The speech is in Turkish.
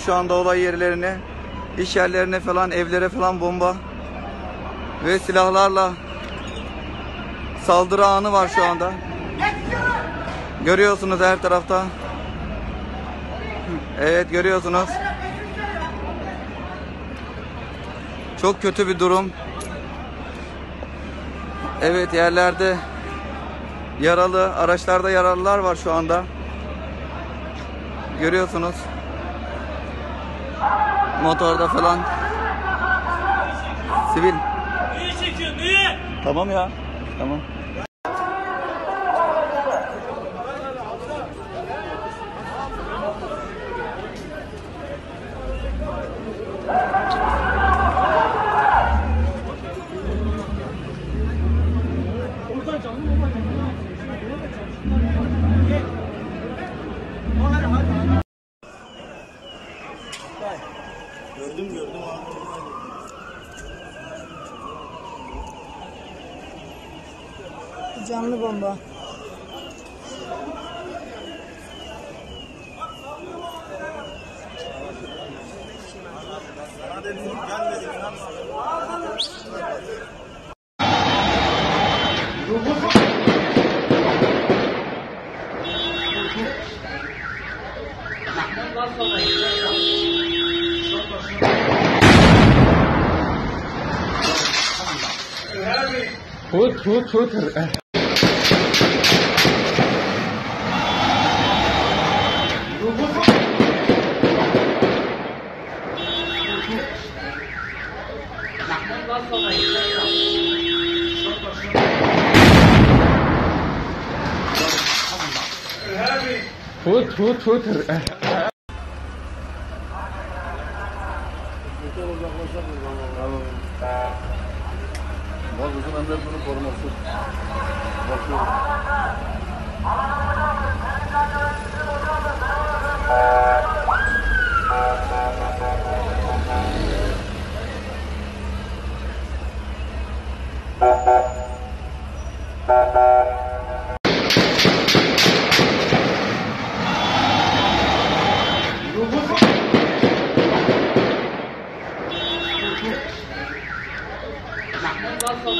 Şu anda olay yerlerine, iş yerlerine falan, evlere falan bomba ve silahlarla saldırı anı var şu anda. Görüyorsunuz her tarafta. Evet, görüyorsunuz. Çok kötü bir durum. Evet, yerlerde yaralı, araçlarda yaralılar var şu anda. Görüyorsunuz. Motorda falan. Sivil. Niye çekiyorsun? Niye? Tamam ya. Tamam. Gördüm abi. Canlı bomba. Sana dedim gelmedim Tut. Tut. Bak bizim emretmenin koruması. Bakıyorum. Nasıl